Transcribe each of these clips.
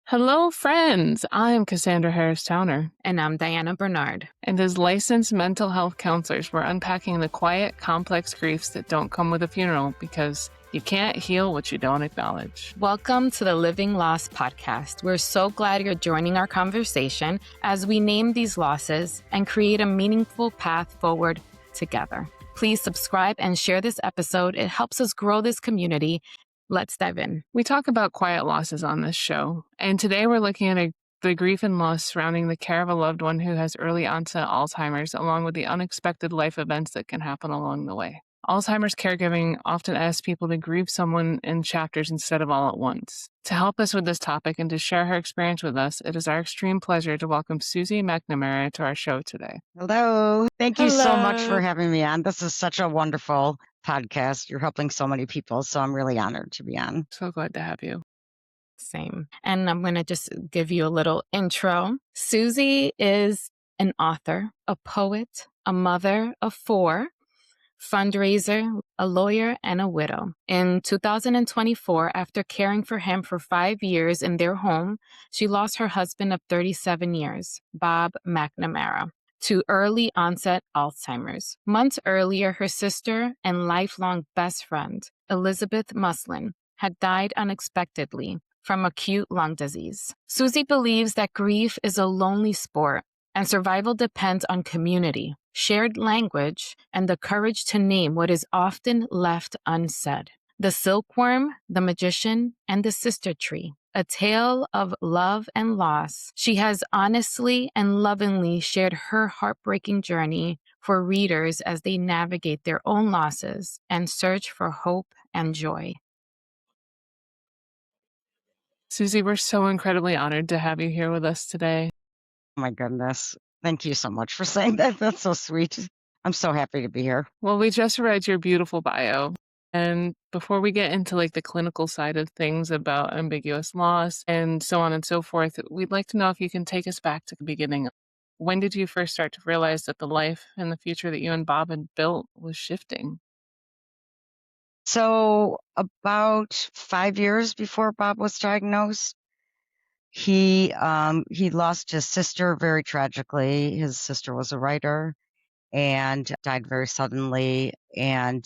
Hello, friends. I'm Cassandra Harris Towner. And I'm Diana Bernard. And as licensed mental health counselors, we're unpacking the quiet, complex griefs that don't come with a funeral because you can't heal what you don't acknowledge. Welcome to the Living Loss Podcast. We're so glad you're joining our conversation as we name these losses and create a meaningful path forward together. Please subscribe and share this episode. It helps us grow this community. Let's dive in. We talk about quiet losses on this show, and today we're looking at the grief and loss surrounding the care of a loved one who has early-onset Alzheimer's, along with the unexpected life events that can happen along the way. Alzheimer's caregiving often asks people to grieve someone in chapters instead of all at once. To help us with this topic and to share her experience with us, it is our extreme pleasure to welcome Suzy McNamara to our show today. Hello. Thank you so much for having me on. This is such a wonderful podcast. You're helping so many people, so I'm really honored to be on. So glad to have you. Same. And I'm going to just give you a little intro. Suzy is an author, a poet, a mother of 4, fundraiser, a lawyer, and a widow. In 2024, after caring for him for 5 years in their home, she lost her husband of 37 years, Bob McNamara, to early-onset Alzheimer's. Months earlier, her sister and lifelong best friend, Elizabeth Muslin, had died unexpectedly from acute lung disease. Suzy believes that grief is a lonely sport, and survival depends on community, shared language, and the courage to name what is often left unsaid. The Silkworm, the Magician, and the Sister Tree, a tale of love and loss. She has honestly and lovingly shared her heartbreaking journey for readers as they navigate their own losses and search for hope and joy. Suzy, we're so incredibly honored to have you here with us today. Oh my goodness. Thank you so much for saying that. That's so sweet. I'm so happy to be here. Well, we just read your beautiful bio. And before we get into the clinical side of things about ambiguous loss and so on and so forth, we'd like to know if you can take us back to the beginning. When did you first start to realize that the life and the future that you and Bob had built was shifting? So about 5 years before Bob was diagnosed, he lost his sister very tragically. His sister was a writer and died very suddenly. And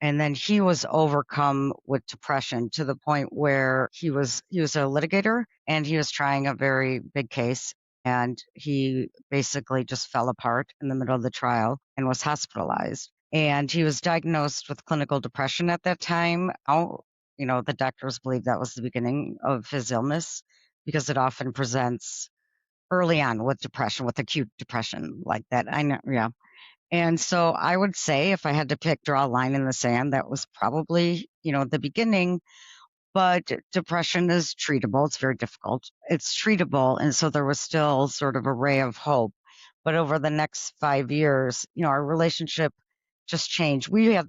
then he was overcome with depression to the point where he was a litigator and he was trying a very big case. And he basically just fell apart in the middle of the trial and was hospitalized. And he was diagnosed with clinical depression at that time. The doctors believe that was the beginning of his illness because it often presents early on with depression, with acute depression like that. I know, yeah. And so I would say if I had to draw a line in the sand, that was probably, the beginning. But depression is treatable. It's very difficult. It's treatable. And so there was still sort of a ray of hope. But over the next 5 years, our relationship just changed. We had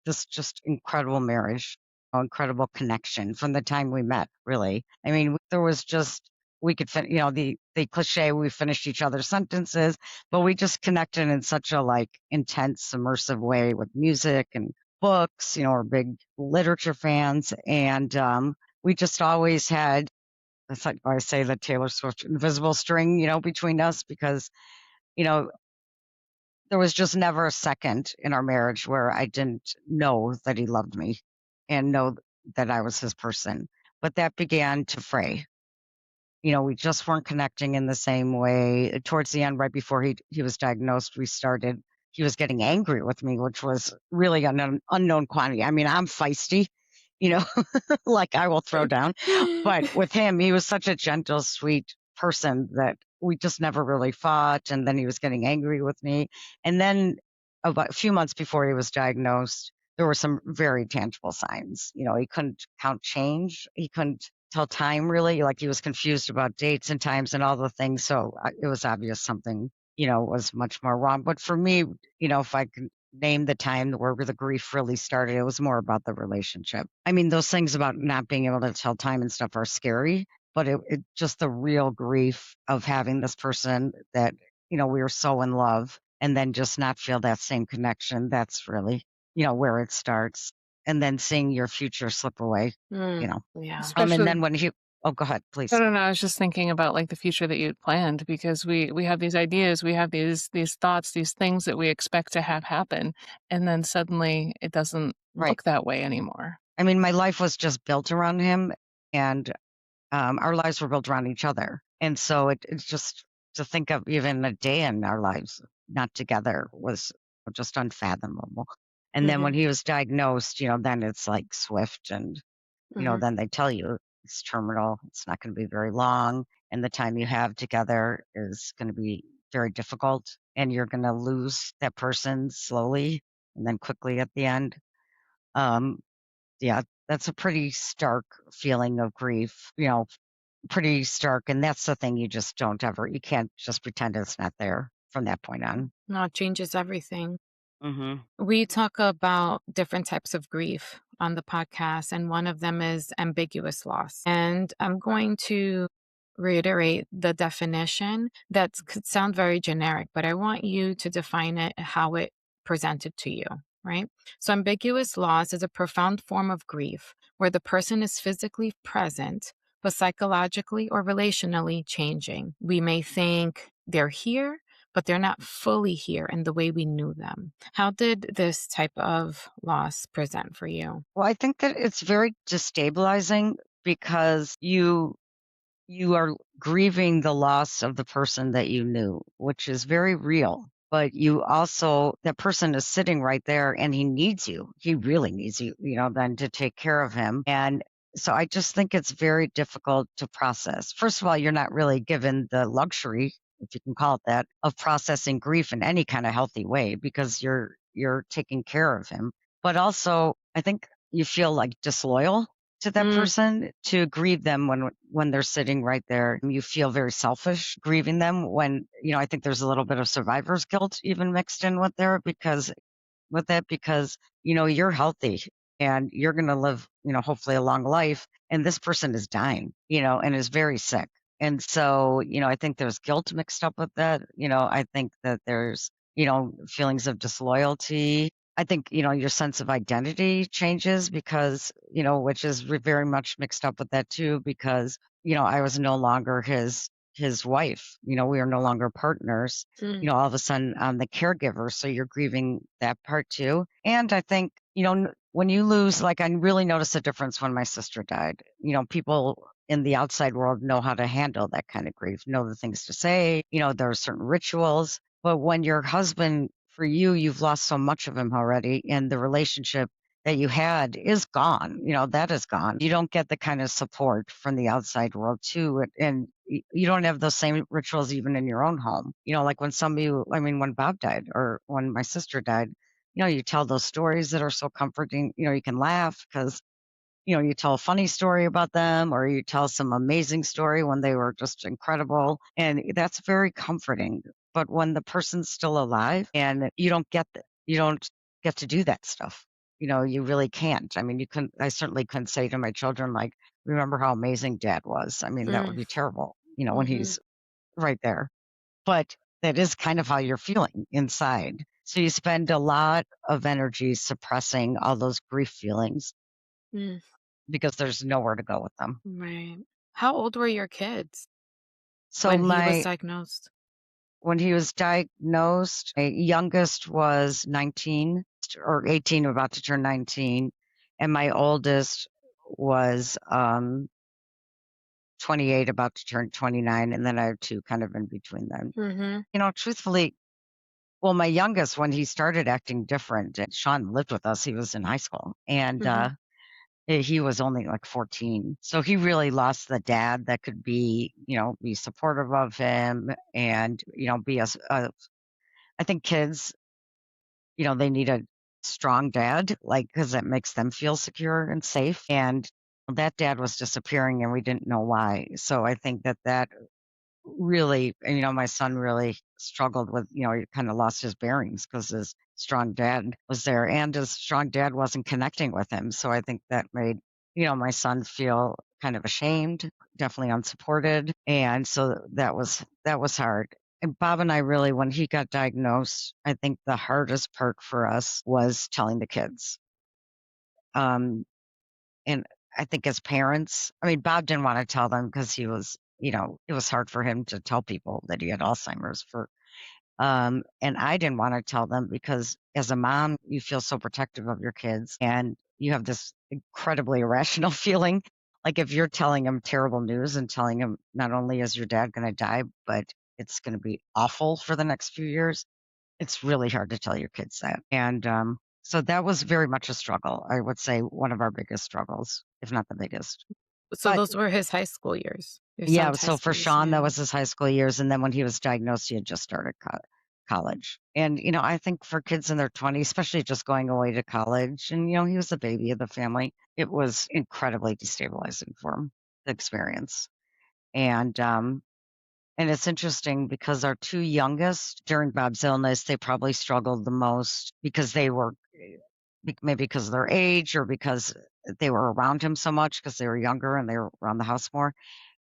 this just incredible marriage, incredible connection from the time we met, really. I mean, there was just, we could, the cliche, we finished each other's sentences, but we just connected in such a intense, immersive way with music and books. We're big literature fans. And we just always had, that's like why I say the Taylor Swift invisible string, between us, because, there was just never a second in our marriage where I didn't know that he loved me and know that I was his person. But that began to fray. We just weren't connecting in the same way. Towards the end, right before he was diagnosed, he was getting angry with me, which was really an unknown quantity. I mean, I'm feisty, like I will throw down. But with him, he was such a gentle, sweet person that we just never really fought. And then he was getting angry with me. And then about a few months before he was diagnosed, there were some very tangible signs. He couldn't count change. He couldn't tell time, really. He was confused about dates and times and all the things. So it was obvious something, was much more wrong. But for me, if I can name the time where the grief really started, it was more about the relationship. I mean, those things about not being able to tell time and stuff are scary, but it just the real grief of having this person that, we were so in love and then just not feel that same connection. That's really, where it starts. And then seeing your future slip away, Yeah. and then when Oh, go ahead, No, please. no, no, I was just thinking about, like, the future that you'd planned because we have these ideas, we have these thoughts, these things that we expect to have happen, and then suddenly it doesn't Right. look that way anymore. I mean, my life was just built around him, and our lives were built around each other. And so it's just to think of even a day in our lives not together was just unfathomable. And then when Mhm. he was diagnosed, then it's like swift and, Mhm. then they tell you it's terminal. It's not going to be very long. And the time you have together is going to be very difficult. And you're going to lose that person slowly and then quickly at the end. Um, yeah, that's a pretty stark feeling of grief, pretty stark. And that's the thing you can't just pretend it's not there from that point on. No, it changes everything. Hmm. We talk about different types of grief on the podcast, and one of them is ambiguous loss. And I'm going to reiterate the definition that could sound very generic, but I want you to define it how it presented to you, right? So, ambiguous loss is a profound form of grief where the person is physically present, but psychologically or relationally changing. We may think they're here, but they're not fully here in the way we knew them. How did this type of loss present for you? Well, I think that it's very destabilizing because you are grieving the loss of the person that you knew, which is very real. But that person is sitting right there and he needs you. He really needs you, then to take care of him. And so I just think it's very difficult to process. First of all, you're not really given the luxury, if you can call it that, of processing grief in any kind of healthy way because you're taking care of him. But also, I think you feel like disloyal to that Mm, person to grieve them when they're sitting right there. You feel very selfish grieving them when, I think there's a little bit of survivor's guilt even mixed in because you're healthy and you're going to live, hopefully a long life, and this person is dying, and is very sick. And so, I think there's guilt mixed up with that. I think that there's, feelings of disloyalty. I think, your sense of identity changes because, which is very much mixed up with that too, because, I was no longer his wife. We are no longer partners. mm, All of a sudden I'm the caregiver. So you're grieving that part too. And I think, when you lose, like I really noticed a difference when my sister died. People in the outside world know how to handle that kind of grief, know the things to say, there are certain rituals. But when your husband, for you, you've lost so much of him already, and the relationship that you had is gone. That is gone. You don't get the kind of support from the outside world too. And you don't have those same rituals even in your own home. Like when Bob died or when my sister died, you tell those stories that are so comforting. You can laugh because, you tell a funny story about them or you tell some amazing story when they were just incredible. And that's very comforting. But when the person's still alive and you don't get to do that stuff, you really can't. I mean, I certainly couldn't say to my children, like, remember how amazing dad was. I mean, that would mm, be terrible, when mhm, he's right there. But that is kind of how you're feeling inside. So you spend a lot of energy suppressing all those grief feelings mm, because there's nowhere to go with them. right. How old were your kids So when he was diagnosed? when he was diagnosed, my youngest was 19 or 18, about to turn 19, and my oldest was 28, about to turn 29, and then I have two kind of in between them. Mhm, Truthfully, well, my youngest, when he started acting different, Sean lived with us. He was in high school, and mhm, he was only like 14. So he really lost the dad that could be supportive of him and, be I think kids, they need a strong dad, like, because it makes them feel secure and safe. And that dad was disappearing and we didn't know why. So I think that really, and, my son really struggled with, he kind of lost his bearings because his strong dad was there and his strong dad wasn't connecting with him. So I think that made, my son feel kind of ashamed, definitely unsupported. And so that was hard. And Bob and I really, when he got diagnosed, I think the hardest part for us was telling the kids. Um, and I think as parents, I mean, Bob didn't want to tell them because he was, it was hard for him to tell people that he had Alzheimer's and I didn't want to tell them because as a mom, you feel so protective of your kids and you have this incredibly irrational feeling. Like if you're telling them terrible news and telling them not only is your dad going to die, but it's going to be awful for the next few years, it's really hard to tell your kids that. And so that was very much a struggle. I would say one of our biggest struggles, if not the biggest. So But those were his high school years, your yeah, son's high so for school years. Sean, that Yeah. was his high school years, and then when he was diagnosed, he had just started college. And I think for kids in their 20s, especially just going away to college, and he was the baby of the family, it was incredibly destabilizing for him, the experience. And it's interesting because our two youngest during Bob's illness, they probably struggled the most because they were maybe because of their age or because they were around him so much because they were younger and they were around the house more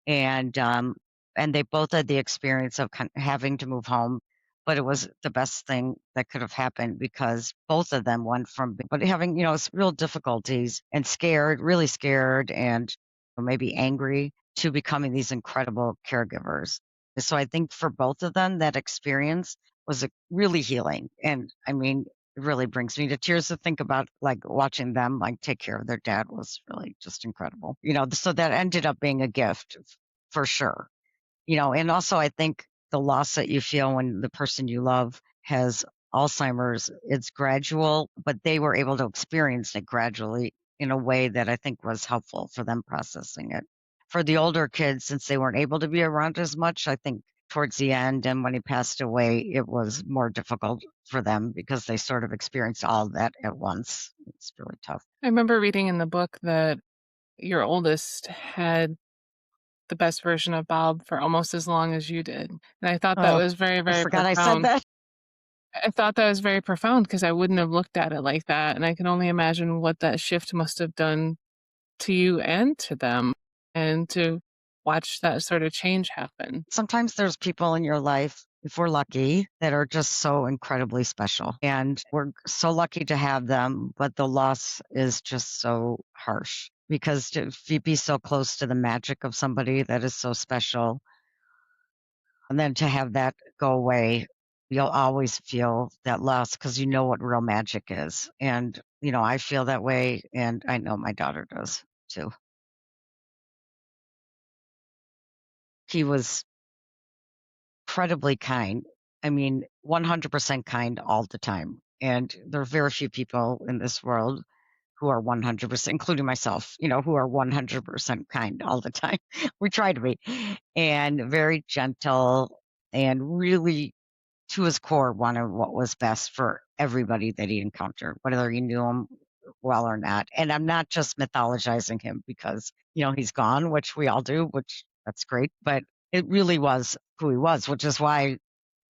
and and they both had the experience of having to move home, but it was the best thing that could have happened because both of them went from but having real difficulties and scared, really scared, and maybe angry to becoming these incredible caregivers. So I think for both of them, that experience was really healing, and I mean. It really brings me to tears to think about like watching them like take care of their dad was really just incredible. So that ended up being a gift for sure. And also I think the loss that you feel when the person you love has Alzheimer's, it's gradual, but they were able to experience it gradually in a way that I think was helpful for them processing it. For the older kids, since they weren't able to be around as much, I think towards the end and when he passed away, it was more difficult for them because they sort of experienced all of that at once. It's really tough. I remember reading in the book that your oldest had the best version of Bob for almost as long as you did. And I thought that Oh, was very, I very forgot I said profound. that. I thought that was very profound because I wouldn't have looked at it like that. And I can only imagine what that shift must have done to you and to them and to watch that sort of change happen. Sometimes there's people in your life, if we're lucky, that are just so incredibly special. And we're so lucky to have them, but the loss is just so harsh because to be so close to the magic of somebody that is so special, and then to have that go away, you'll always feel that loss because you know what real magic is. And, I feel that way, and I know my daughter does too. He was incredibly kind. I mean, 100% kind all the time. And there are very few people in this world who are 100%, including myself, who are 100% kind all the time. We try to be. And very gentle and really, to his core, wanted what was best for everybody that he encountered, whether he knew him well or not. And I'm not just mythologizing him because, he's gone, which we all do, which that's great. But it really was who he was, which is why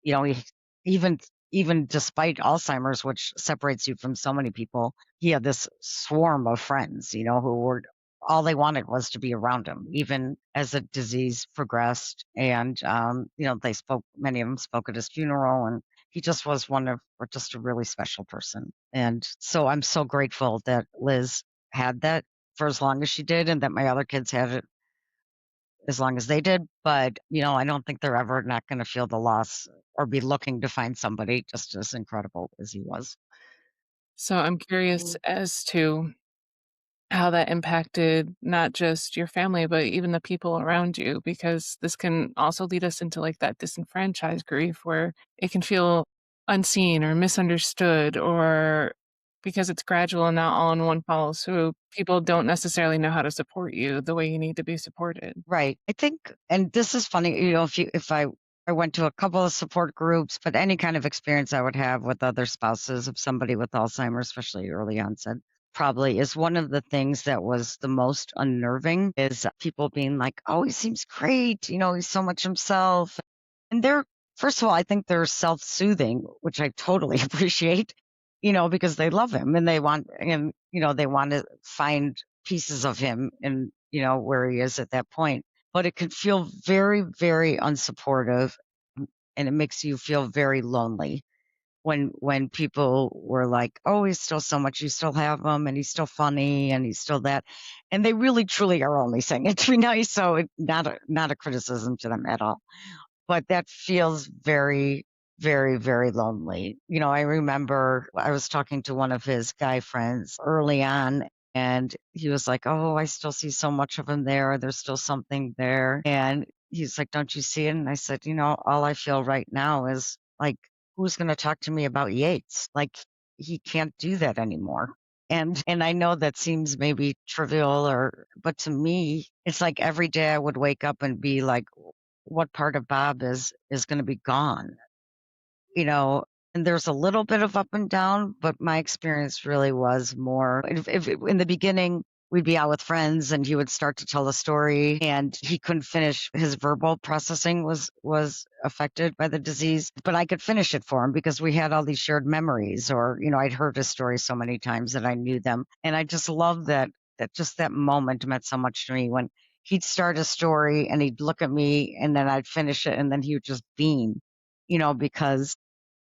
he even even despite Alzheimer's, which separates you from so many people, he had this swarm of friends, who were all they wanted was to be around him, even as the disease progressed. And many of them spoke at his funeral, and he just was just a really special person. And so I'm so grateful that Liz had that for as long as she did, and that my other kids had it as long as they did. But, I don't think they're ever not going to feel the loss or be looking to find somebody just as incredible as he was. So I'm curious as to how that impacted not just your family, but even the people around you, because this can also lead us into like that disenfranchised grief where it can feel unseen or misunderstood, or because it's gradual and not all in one follow through, people don't necessarily know how to support you the way you need to be supported. Right. I think, and this is funny, if I went to a couple of support groups, but any kind of experience I would have with other spouses of somebody with Alzheimer's, especially early onset, probably is one of the things that was the most unnerving is people being like, oh, he seems great. He's so much himself. And first of all, I think they're self-soothing, which I totally appreciate, because they love him and they want to find pieces of him and, where he is at that point. But it could feel very, very unsupportive and it makes you feel very lonely. when people were like, "Oh, he's still so much. You still have him, and he's still funny, and he's still that," and they really truly are only saying it to be nice. So not a criticism to them at all. But that feels very, very, very lonely. I remember I was talking to one of his guy friends early on, and he was like, "Oh, I still see so much of him there. There's still something there." And he's like, "Don't you see it?" And I said, all I feel right now is like, who's going to talk to me about Yates? Like, he can't do that anymore. And I know that seems maybe trivial, but to me, it's like every day I would wake up and be like, what part of Bob is going to be gone, you know? And there's a little bit of up and down, but my experience really was more if in the beginning, we'd be out with friends and he would start to tell a story and he couldn't finish. His verbal processing was affected by the disease, but I could finish it for him because we had all these shared memories, or, I'd heard his story so many times that I knew them. And I just love that just that moment meant so much to me when he'd start a story and he'd look at me and then I'd finish it and then he would just beam, because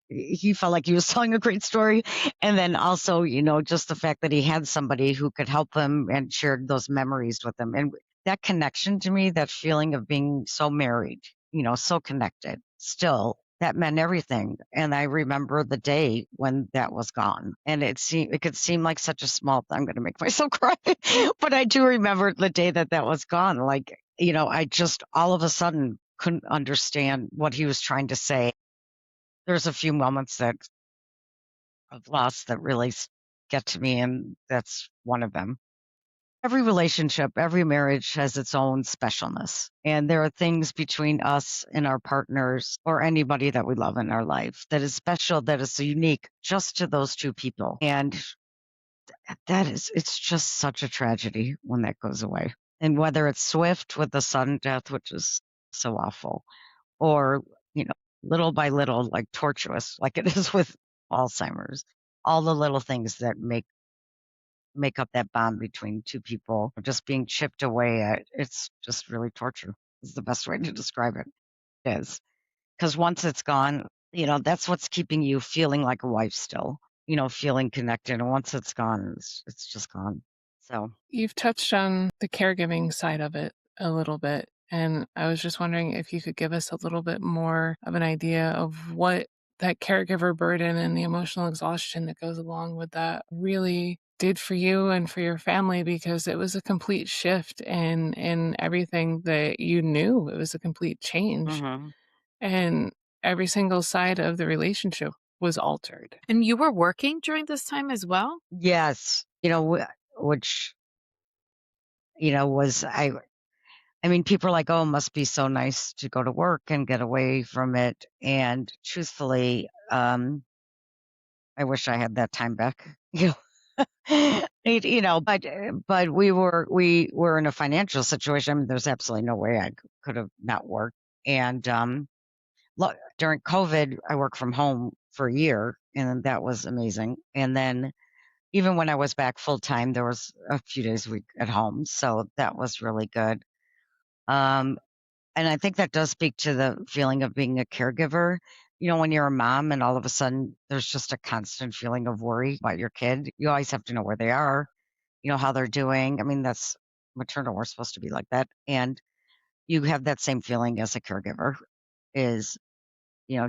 he felt like he was telling a great story. And then also, just the fact that he had somebody who could help him and shared those memories with him. And that connection to me, that feeling of being so married, so connected still, that meant everything. And I remember the day when that was gone. And it could seem like such a small, I'm going to make myself cry, but I do remember the day that was gone. Like, I just all of a sudden couldn't understand what he was trying to say. There's a few moments that of loss that really get to me, and that's one of them. Every relationship, every marriage has its own specialness. And there are things between us and our partners or anybody that we love in our life that is special, that is unique just to those two people. And it's just such a tragedy when that goes away. And whether it's swift with the sudden death, which is so awful, or, little by little, like tortuous, like it is with Alzheimer's, all the little things that make up that bond between two people just being chipped away at. It's just really torture is the best way to describe it. It is. Because once it's gone, that's what's keeping you feeling like a wife still, feeling connected. And once it's gone, it's just gone. So You've touched on the caregiving side of it a little bit, and I was just wondering if you could give us a little bit more of an idea of what that caregiver burden and the emotional exhaustion that goes along with that really did for you and for your family, because it was a complete shift in everything that you knew. It was a complete change, mhm. and every single side of the relationship was altered. And you were working during this time as well? Yes, which, was I mean, people are like, "Oh, it must be so nice to go to work and get away from it." And truthfully, I wish I had that time back. But we were in a financial situation. I mean, there's absolutely no way I could have not worked. And look, during COVID, I worked from home for a year, and that was amazing. And then even when I was back full time, there was a few days a week at home, so that was really good. Um, And I think that does speak to the feeling of being a caregiver. When you're a mom and all of a sudden there's just a constant feeling of worry about your kid. You always have to know where they are, how they're doing. I mean, that's maternal. We're supposed to be like that. And you have that same feeling as a caregiver is,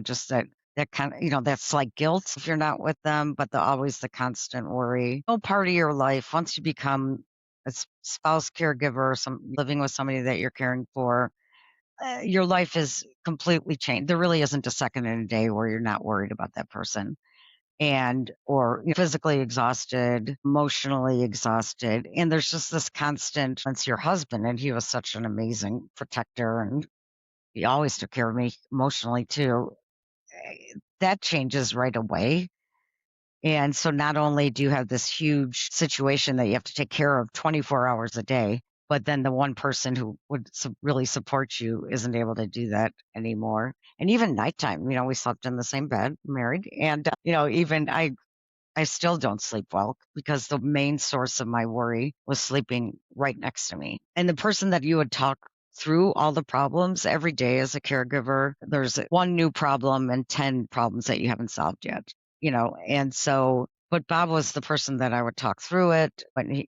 just that kind of, that slight guilt if you're not with them, but always the constant worry. No part of your life, once you become a spouse caregiver, living with somebody that you're caring for, your life is completely changed. There really isn't a second in a day where you're not worried about that person or physically exhausted, emotionally exhausted. And there's just this constant, it's your husband, and he was such an amazing protector and he always took care of me emotionally too. That changes right away. And so not only do you have this huge situation that you have to take care of 24 hours a day, but then the one person who would really support you isn't able to do that anymore. And even nighttime, we slept in the same bed, married. And, even I still don't sleep well because the main source of my worry was sleeping right next to me. And the person that you would talk through all the problems every day as a caregiver, there's one new problem and 10 problems that you haven't solved yet. and so, but Bob was the person that I would talk through it when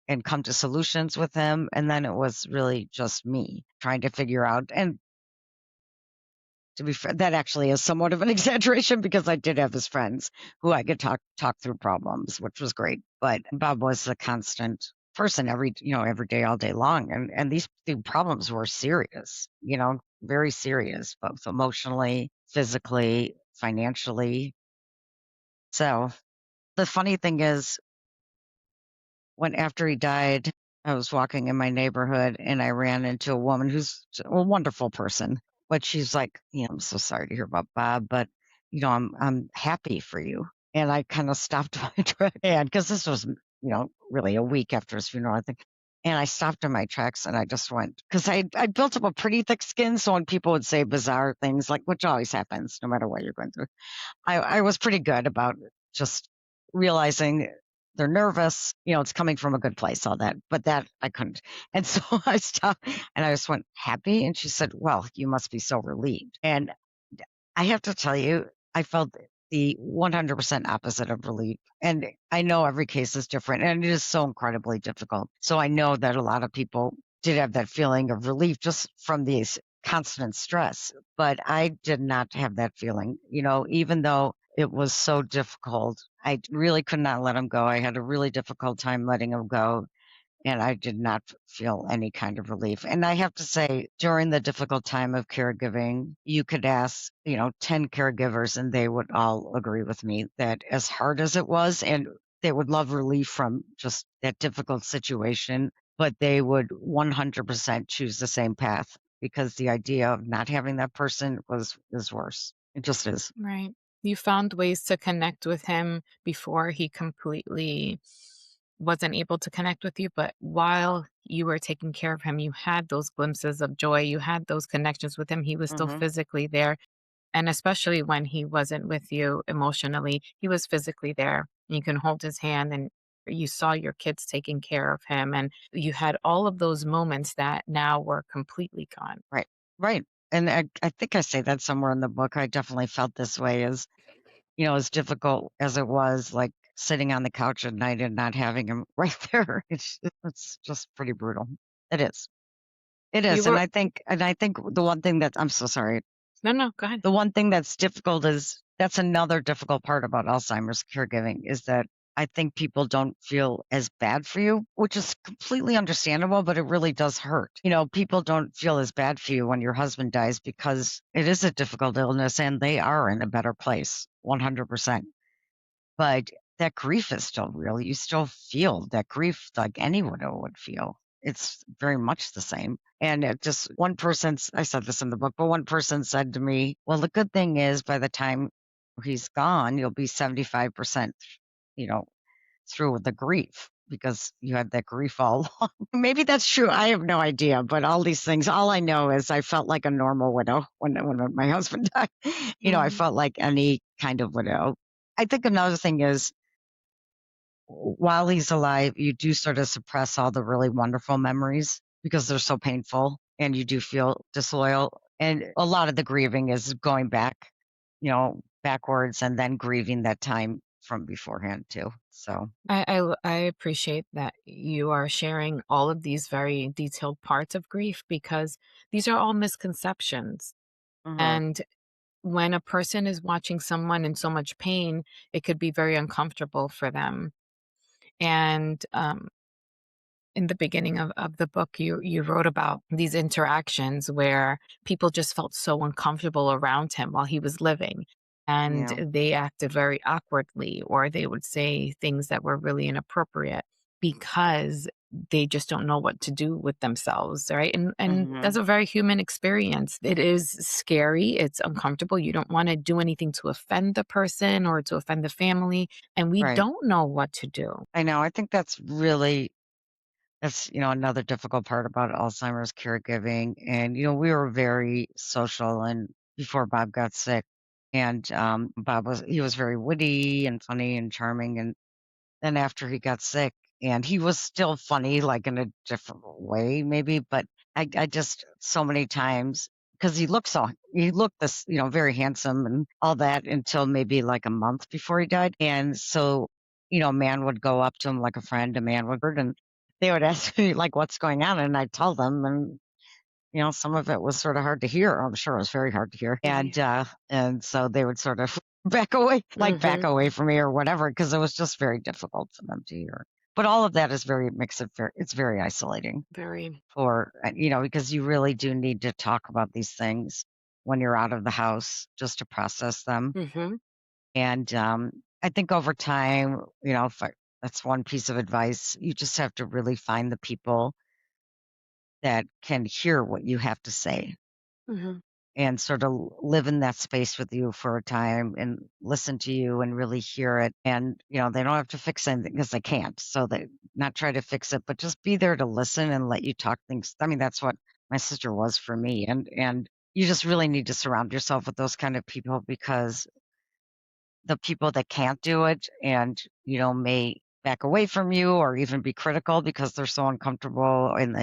and come to solutions with him. And then it was really just me trying to figure out, and to be fair, that actually is somewhat of an exaggeration because I did have his friends who I could talk through problems, which was great. But Bob was a constant person every day, all day long. And the problems were serious, very serious, both emotionally, physically, financially. So the funny thing is, when after he died, I was walking in my neighborhood and I ran into a woman who's a wonderful person, but she's like, I'm so sorry to hear about Bob, but I'm happy for you. And I kind of stopped my track because this was, really a week after his funeral, I think. And I stopped in my tracks and I just went, because I built up a pretty thick skin. So when people would say bizarre things, like, which always happens no matter what you're going through, I was pretty good about just realizing they're nervous, it's coming from a good place, all that, but that I couldn't. And so I stopped and I just went, happy. And she said, well, you must be so relieved. And I have to tell you, I felt the 100% opposite of relief. And I know every case is different and it is so incredibly difficult. So I know that a lot of people did have that feeling of relief just from these constant stress, but I did not have that feeling, even though it was so difficult. I really could not let him go. I had a really difficult time letting him go. And I did not feel any kind of relief. And I have to say, during the difficult time of caregiving, you could ask, 10 caregivers, and they would all agree with me that as hard as it was, and they would love relief from just that difficult situation, but they would 100% choose the same path because the idea of not having that person is worse. It just is. Right. You found ways to connect with him before he completely wasn't able to connect with you, but while you were taking care of him, you had those glimpses of joy. You had those connections with him. He was still Hmm. physically there. And especially when he wasn't with you emotionally, he was physically there. You can hold his hand and you saw your kids taking care of him. And you had all of those moments that now were completely gone. Right. Right. And I think I say that somewhere in the book. I definitely felt this way as difficult as it was, like sitting on the couch at night and not having him right there. It's just pretty brutal. It is. It You is. were, And I think the one thing that I'm so sorry. no, no, go ahead. The one thing that's difficult is that's another difficult part about Alzheimer's caregiving is that I think people don't feel as bad for you, which is completely understandable, but it really does hurt. People don't feel as bad for you when your husband dies because it is a difficult illness and they are in a better place, 100%. But that grief is still real. You still feel that grief like anyone would feel. It's very much the same. And it just I said this in the book, but one person said to me, well, the good thing is by the time he's gone, you'll be 75%, you know, through with the grief because you had that grief all along. Maybe that's true. I have no idea. But all these things, all I know is I felt like a normal widow when my husband died. I Mm. felt like any kind of widow. I think another thing is while he's alive, you do sort of suppress all the really wonderful memories because they're so painful and you do feel disloyal. And a lot of the grieving is going back, backwards and then grieving that time from beforehand too. So, I appreciate that you are sharing all of these very detailed parts of grief because these are all misconceptions. mhm, And when a person is watching someone in so much pain, it could be very uncomfortable for them. And in the beginning of the book, you wrote about these interactions where people just felt so uncomfortable around him while he was living. And yeah, they acted very awkwardly, or they would say things that were really inappropriate because they just don't know what to do with themselves, right? And that's hmm, a very human experience. It is scary, it's uncomfortable. You don't want to do anything to offend the person or to offend the family, and we right. don't know what to do. I know. I think that's another difficult part about Alzheimer's caregiving. And, we were very social and before Bob got sick. And he was very witty and funny and charming. And then after he got sick, and he was still funny, like in a different way, maybe, but I just so many times, because he looked this, very handsome and all that until maybe like a month before he died. And so, a man would go up to him like a friend, a man would, and they would ask me like, what's going on? And I'd tell them, and some of it was sort of hard to hear. I'm sure it was very hard to hear. And so they would sort of back away from me or whatever, because it was just very difficult for them to hear. But all of that is it's very isolating Very. because you really do need to talk about these things when you're out of the house just to process them. Mm-hmm. And I think over time, that's one piece of advice. You just have to really find the people that can hear what you have to say Mm-hmm. and sort of live in that space with you for a time and listen to you and really hear it. And, they don't have to fix anything because they can't. So they not try to fix it, but just be there to listen and let you talk things. I mean, that's what my sister was for me. And you just really need to surround yourself with those kind of people, because the people that can't do it and, may back away from you or even be critical because they're so uncomfortable and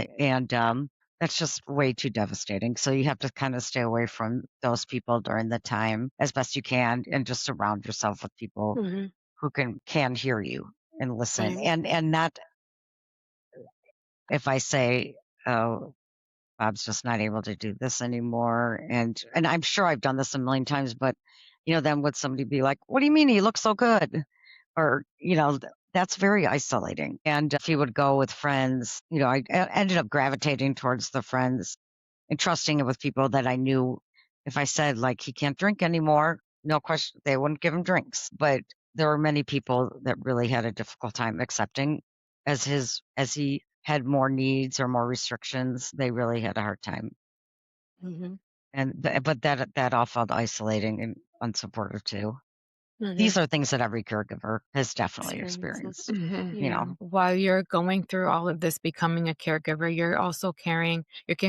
that's just way too devastating. So you have to kind of stay away from those people during the time as best you can and just surround yourself with people Mm-hmm. who can hear you and listen. Right. And not if I say, oh, Bob's just not able to do this anymore. And I'm sure I've done this a million times, but then would somebody be like, what do you mean he looks so good? Or, that's very isolating. And if he would go with friends, ended up gravitating towards the friends and trusting it with people that I knew if I said like he can't drink anymore, no question, they wouldn't give him drinks. But there were many people that really had a difficult time accepting as he had more needs or more restrictions, they really had a hard time. Mm-hmm. But that all felt isolating and unsupportive too. Mm-hmm. These are things that every caregiver has definitely Experiences. experienced. Mhm. Yeah. While you're going through all of this, becoming a caregiver, you're caring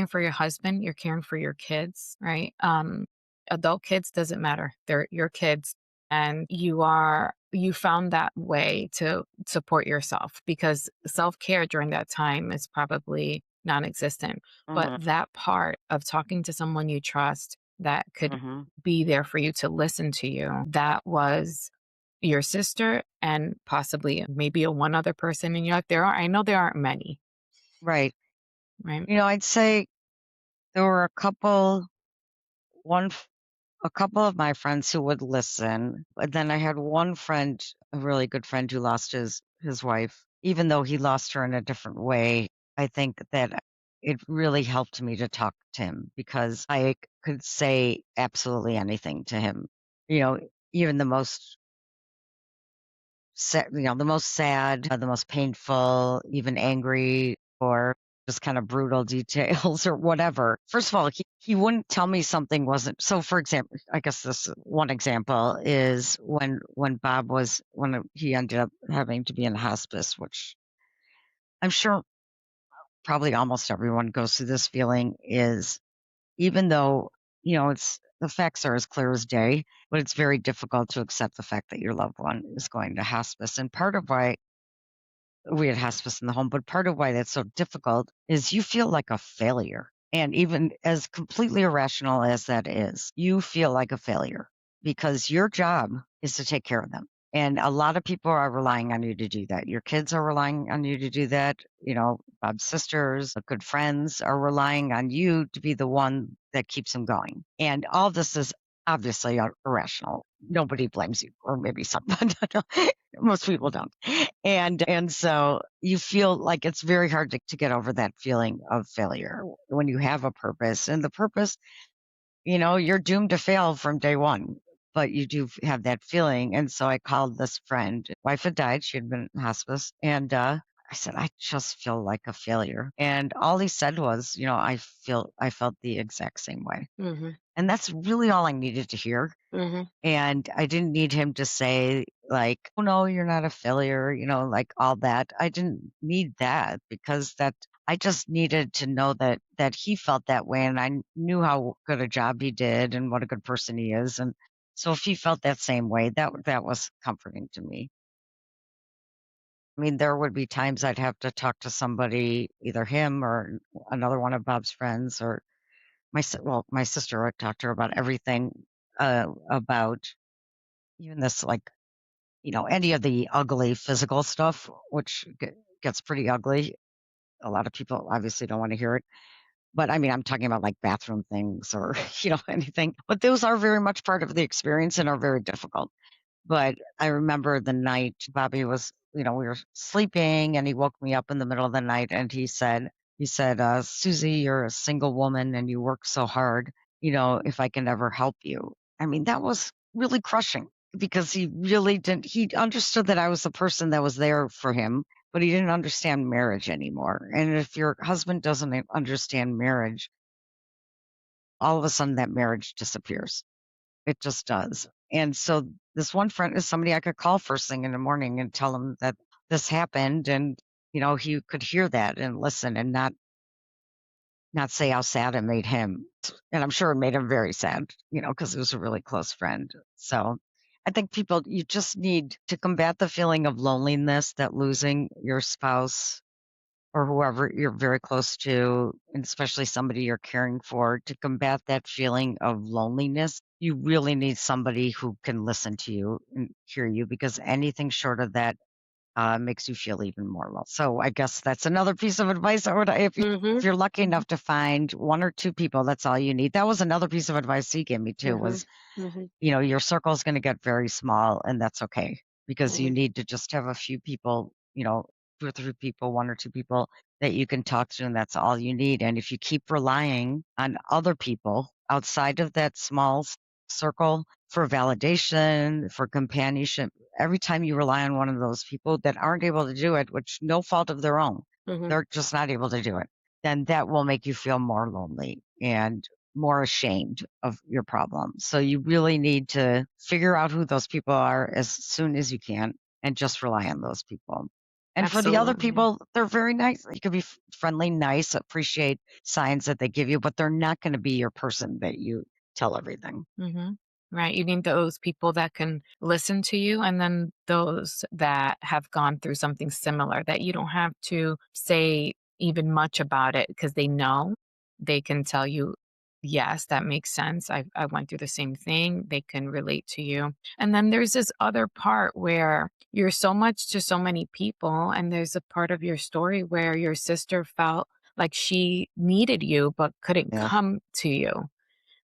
for your husband, you're caring for your kids, right? Adult kids doesn't matter. They're your kids. And you found that way to support yourself, because self-care during that time is probably non-existent. But Mhm, that part of talking to someone you trust that could mhm. be there for you to listen to you, that was your sister and possibly maybe a one other person in your life. I know there aren't many, Right. right? I'd say there were one, a couple of my friends who would listen, but then I had one friend, a really good friend, who lost his wife. Even though he lost her in a different way, I think that it really helped me to talk to him because I could say absolutely anything to him. You know, even the most sad, the most painful, even angry, or just kind of brutal details or whatever. First of all, he wouldn't tell me something wasn't. So, for example, I guess this one example is when he ended up having to be in hospice, which I'm sure probably almost everyone goes through this feeling is even though, it's the facts are as clear as day, but it's very difficult to accept the fact that your loved one is going to hospice. And part of why we had hospice in the home, but part of why that's so difficult is you feel like a failure. And even as completely irrational as that is, you feel like a failure because your job is to take care of them. And a lot of people are relying on you to do that. Your kids are relying on you to do that. Bob's sisters, good friends are relying on you to be the one that keeps them going. And all this is obviously irrational. Nobody blames you, or maybe some, but most people don't. And so you feel like it's very hard to get over that feeling of failure when you have a purpose. And the purpose, you're doomed to fail from day one, but you do have that feeling. And so I called this friend. Wife had died. She had been in hospice. And I said, I just feel like a failure. And all he said was, I felt the exact same way. Mm-hmm. And that's really all I needed to hear. Mm-hmm. And I didn't need him to say, like, oh, no, you're not a failure, like all that. I didn't need that because I just needed to know that he felt that way. And I knew how good a job he did and what a good person he is. And so if he felt that same way, that was comforting to me. I mean, there would be times I'd have to talk to somebody, either him or another one of Bob's friends, or my sister would talk to her about everything, about even this, like, any of the ugly physical stuff, which gets pretty ugly. A lot of people obviously don't want to hear it. But I mean, I'm talking about like bathroom things or, anything. But those are very much part of the experience and are very difficult. But I remember the night Bobby was, we were sleeping and he woke me up in the middle of the night and he said, Susie, you're a single woman and you work so hard. If I can ever help you. I mean, that was really crushing because he really didn't, he understood that I was the person that was there for him, but he didn't understand marriage anymore. And if your husband doesn't understand marriage, all of a sudden that marriage disappears. It just does. And so this one friend is somebody I could call first thing in the morning and tell him that this happened. And, he could hear that and listen and not say how sad it made him. And I'm sure it made him very sad, because it was a really close friend. So I think you just need to combat the feeling of loneliness that losing your spouse or whoever you're very close to, and especially somebody you're caring for, to combat that feeling of loneliness, you really need somebody who can listen to you and hear you because anything short of that makes you feel even more low. So I guess that's another piece of advice. If you're lucky enough to find one or two people, that's all you need. That was another piece of advice he gave me too, was, your circle is going to get very small and that's okay because you need to just have a few people, 2 or 3 people, 1 or 2 people that you can talk to, and that's all you need. And if you keep relying on other people outside of that small circle for validation, for companionship, every time you rely on one of those people that aren't able to do it, which no fault of their own, they're just not able to do it, then that will make you feel more lonely and more ashamed of your problem. So you really need to figure out who those people are as soon as you can and just rely on those people. And for the other Absolutely. people, they're very nice. You can be friendly, nice, appreciate signs that they give you, but they're not going to be your person that you tell everything. Right. You need those people that can listen to you, and then those that have gone through something similar that you don't have to say even much about it because they know. They can tell you, yes, that makes sense. I went through the same thing. They can relate to you. And then there's this other part where you're so much to so many people. And there's a part of your story where your sister felt like she needed you but couldn't Yeah. come to you,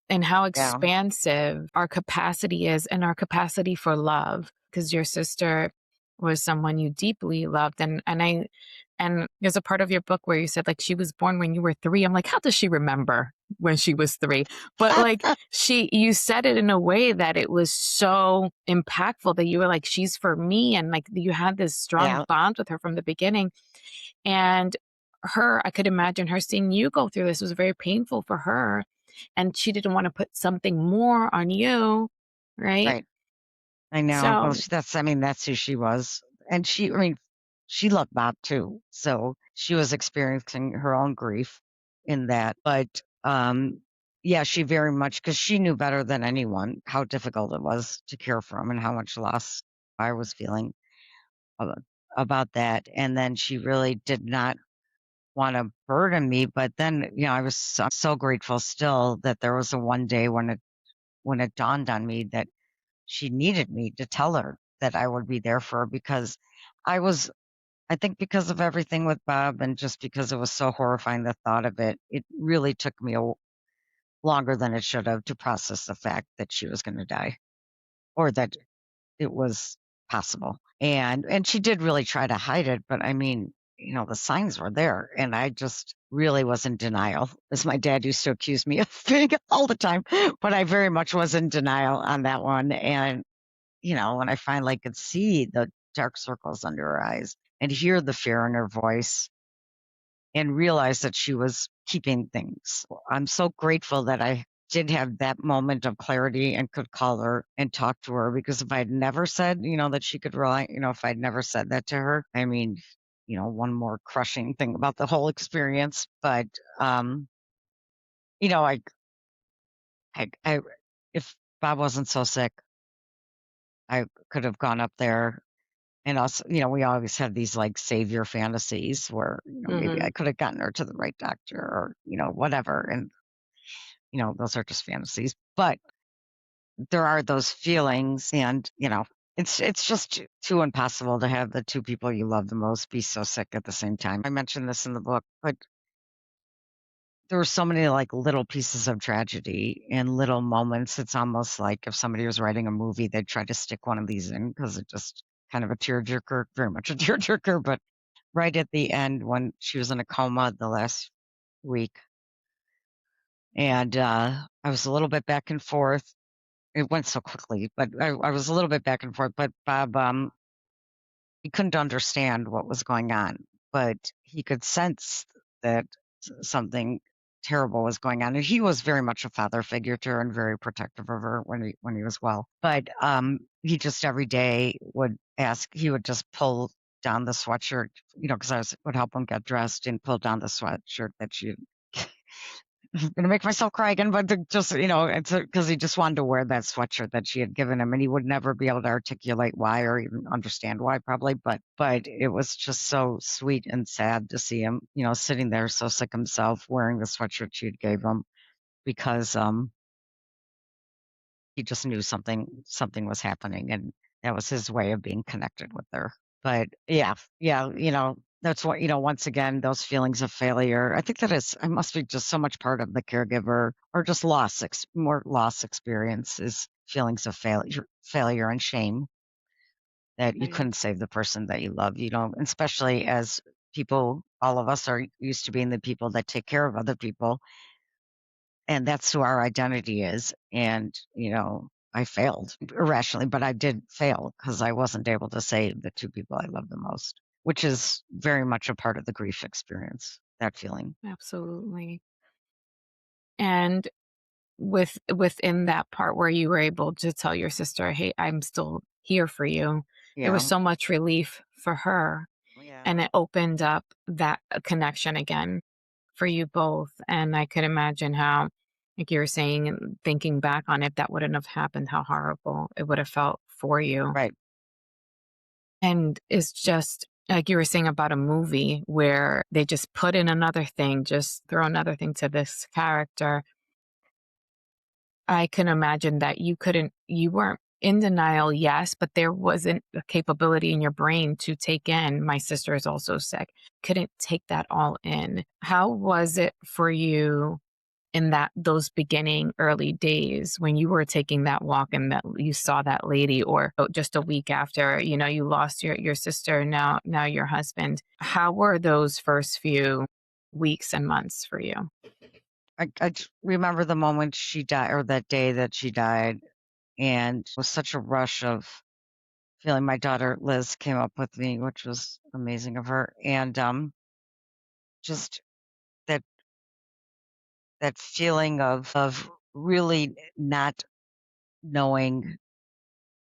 and how Yeah. expansive our capacity is and our capacity for love, because your sister was someone you deeply loved. And there's a part of your book where you said, like, she was born when you were 3. I'm like, how does she remember when she was 3? But like, you said it in a way that it was so impactful that you were like, she's for me. And like, you had this strong Yeah. bond with her from the beginning. And I could imagine her seeing you go through this was very painful for her. And she didn't want to put something more on you, right? Right. I know. Well, So, that's who she was. And she loved Bob too. So she was experiencing her own grief in that. But yeah, she very much, because she knew better than anyone how difficult it was to care for him and how much loss I was feeling about, about that. And then she really did not want to burden me. But then, I was so grateful still that there was a one day when it dawned on me that she needed me to tell her that I would be there for her because I think because of everything with Bob and just because it was so horrifying, the thought of it, it really took me longer than it should have to process the fact that she was going to die or that it was possible. And she did really try to hide it, but I mean, the signs were there and I just really was in denial, as my dad used to accuse me of being all the time, but I very much was in denial on that one. And when I finally could see the dark circles under her eyes and hear the fear in her voice and realize that she was keeping things. I'm so grateful that I did have that moment of clarity and could call her and talk to her, because if I'd never said, that she could rely, if I'd never said that to her, I mean, one more crushing thing about the whole experience. But, you know, I, if Bob wasn't so sick, I could have gone up there. And also, we always have these like savior fantasies where, maybe I could have gotten her to the right doctor or, whatever. And those are just fantasies. But there are those feelings, and it's just too impossible to have the two people you love the most be so sick at the same time. I mentioned this in the book, but there were so many like little pieces of tragedy and little moments. It's almost like if somebody was writing a movie, they'd try to stick one of these in because it just kind of a tearjerker, very much a tearjerker. But right at the end, when she was in a coma the last week, and I was a little bit back and forth. It went so quickly, but I was a little bit back and forth. But Bob, he couldn't understand what was going on, but he could sense that something terrible was going on. And he was very much a father figure to her and very protective of her when he was well. But he just every day would ask, he would just pull down the sweatshirt, because would help him get dressed and pull down the sweatshirt that she I'm gonna make myself cry again, but just it's because he just wanted to wear that sweatshirt that she had given him, and he would never be able to articulate why or even understand why, probably. But it was just so sweet and sad to see him, sitting there so sick himself, wearing the sweatshirt she had gave him, because he just knew something was happening, and that was his way of being connected with her. But yeah, that's what, once again, those feelings of failure. I think that it must be just so much part of the caregiver, or just more loss experience, is feelings of failure and shame that you Right. couldn't save the person that you love, especially as people, all of us are used to being the people that take care of other people, and that's who our identity is. And, I failed irrationally, but I did fail because I wasn't able to save the two people I love the most, which is very much a part of the grief experience, that feeling. Absolutely. And within that part where you were able to tell your sister, "Hey, I'm still here for you," there was Yeah. so much relief for her, Yeah. and it opened up that connection again for you both. And I could imagine how, like you were saying, and thinking back on it, that wouldn't have happened, how horrible it would have felt for you. Right. And it's just like you were saying about a movie where they just put in another thing, just throw another thing to this character. I can imagine that you weren't in denial, yes, but there wasn't a capability in your brain to take in, my sister is also sick. Couldn't take that all in. How was it for you in those beginning early days when you were taking that walk and that you saw that lady, or just a week after, you lost your sister, now your husband? How were those first few weeks and months for you? I remember the moment she died, or that day that she died, and it was such a rush of feeling. My daughter Liz came up with me, which was amazing of her, and just that that feeling of really not knowing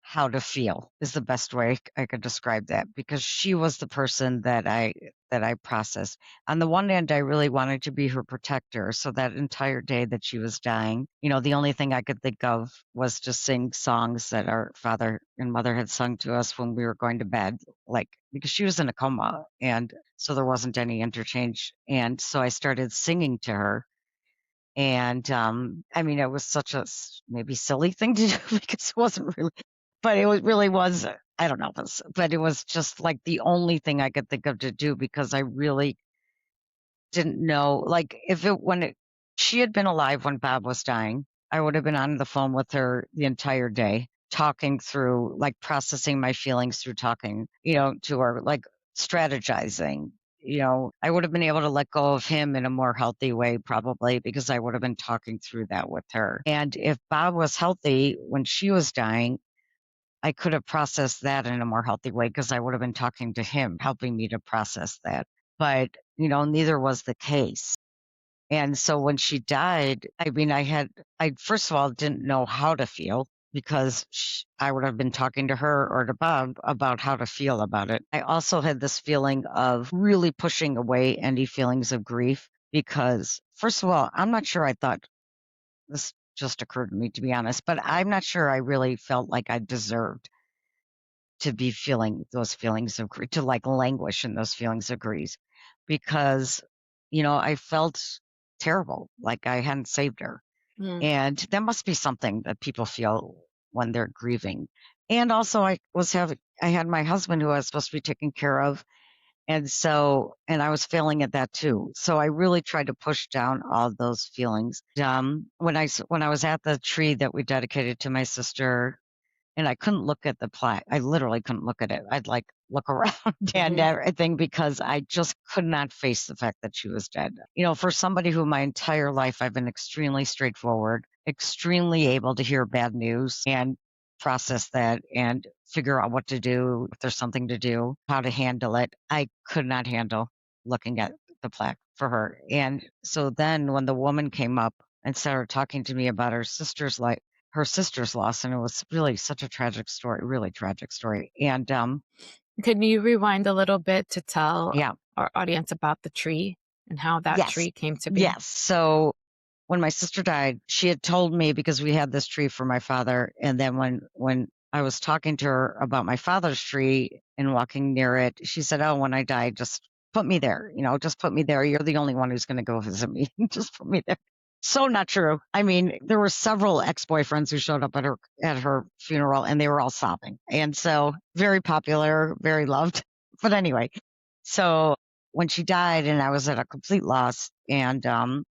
how to feel is the best way I could describe that, because she was the person that I processed. On the one hand, I really wanted to be her protector. So that entire day that she was dying, the only thing I could think of was to sing songs that our father and mother had sung to us when we were going to bed, like, because she was in a coma, and so there wasn't any interchange. And so I started singing to her, and I mean, it was such a maybe silly thing to do because it wasn't really, but really was. I don't know, but it was just like the only thing I could think of to do, because I really didn't know. Like, if it when it she had been alive when Bob was dying, I would have been on the phone with her the entire day, talking through, like, processing my feelings through talking, to her, like, strategizing. I would have been able to let go of him in a more healthy way, probably, because I would have been talking through that with her. And if Bob was healthy when she was dying, I could have processed that in a more healthy way, because I would have been talking to him, helping me to process that. But, neither was the case. And so when she died, I mean, I first of all didn't know how to feel, because I would have been talking to her or to Bob about how to feel about it. I also had this feeling of really pushing away any feelings of grief, because, first of all, I'm not sure I thought this just occurred to me, to be honest, but I'm not sure I really felt like I deserved to be feeling those feelings of grief, to like languish in those feelings of grief, because, I felt terrible, like I hadn't saved her. Mm. And that must be something that people feel when they're grieving. And also I had my husband who I was supposed to be taking care of. And I was failing at that too. So I really tried to push down all those feelings. When I was at the tree that we dedicated to my sister, and I couldn't look at the plaque. I literally couldn't look at it. I'd like look around and everything because I just could not face the fact that she was dead. For somebody who my entire life I've been extremely straightforward, extremely able to hear bad news and process that and figure out what to do, if there's something to do, how to handle it. I could not handle looking at the plaque for her. And so then when the woman came up and started talking to me about her sister's loss, and it was really such a tragic story, really tragic story. And Can you rewind a little bit to tell yeah, our audience about the tree and how that yes, tree came to be? yes. So when my sister died, she had told me because we had this tree for my father, and then when I was talking to her about my father's tree and walking near it, she said, "Oh, when I die, just put me there. Just put me there. You're the only one who's going to go visit me. Just put me there." So not true. I mean, there were several ex-boyfriends who showed up at her funeral, and they were all sobbing. And so very popular, very loved. But anyway, so when she died, and I was at a complete loss, and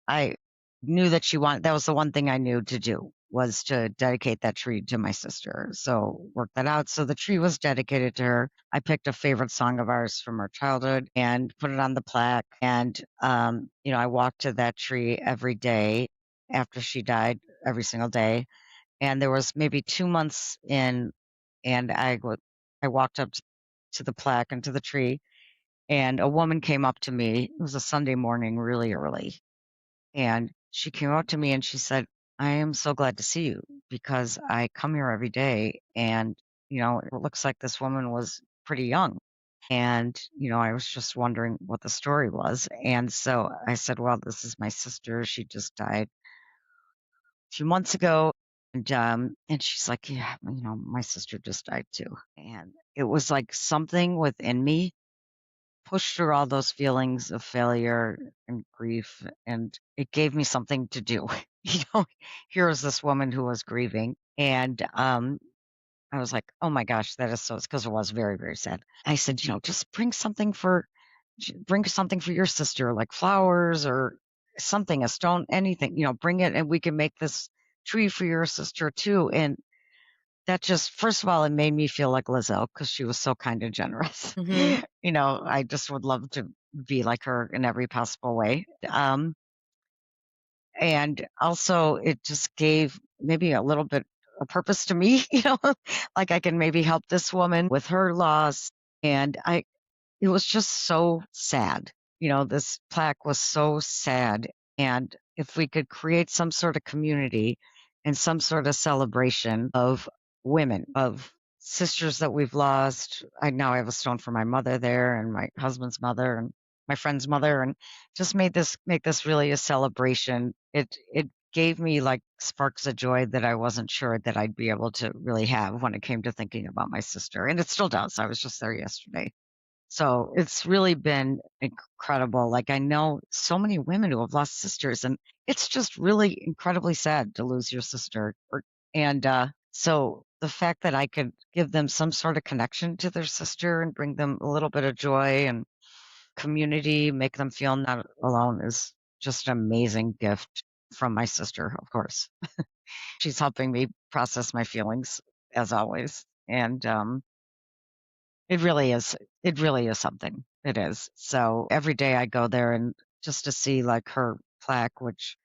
I knew that was the one thing I knew to do was to dedicate that tree to my sister. So work that out. So the tree was dedicated to her. I picked a favorite song of ours from our childhood and put it on the plaque. And, I walked to that tree every day after she died, every single day. And there was maybe 2 months in, and I walked up to the plaque and to the tree, and a woman came up to me. It was a Sunday morning, really early. And she came up to me and she said, "I am so glad to see you because I come here every day, and, it looks like this woman was pretty young. And, I was just wondering what the story was." And so I said, "Well, this is my sister. She just died a few months ago." And she's like, "Yeah, my sister just died too." And it was like something within me pushed through all those feelings of failure and grief, and it gave me something to do. you know, Here was this woman who was grieving, and I was like, "Oh my gosh, that is so." It's because it was very, very sad. I said, "Just bring something for your sister, like flowers or something, a stone, anything. Bring it, and we can make this tree for your sister too." And that just, first of all, it made me feel like Lizzo because she was so kind and generous. Hmm. I just would love to be like her in every possible way. And also, it just gave maybe a little bit of purpose to me, like I can maybe help this woman with her loss. And it was just so sad. This plaque was so sad. And if we could create some sort of community and some sort of celebration of women, of sisters that we've lost. I now have a stone for my mother there, and my husband's mother, and my friend's mother, and just make this really a celebration. It gave me like sparks of joy that I wasn't sure that I'd be able to really have when it came to thinking about my sister. And it still does. I was just there yesterday. So it's really been incredible. Like, I know so many women who have lost sisters, and it's just really incredibly sad to lose your sister. And so the fact that I could give them some sort of connection to their sister and bring them a little bit of joy and community, make them feel not alone, is just an amazing gift from my sister, of course. She's helping me process my feelings as always. And it really is. It really is something. It is. So every day I go there, and just to see like her plaque, which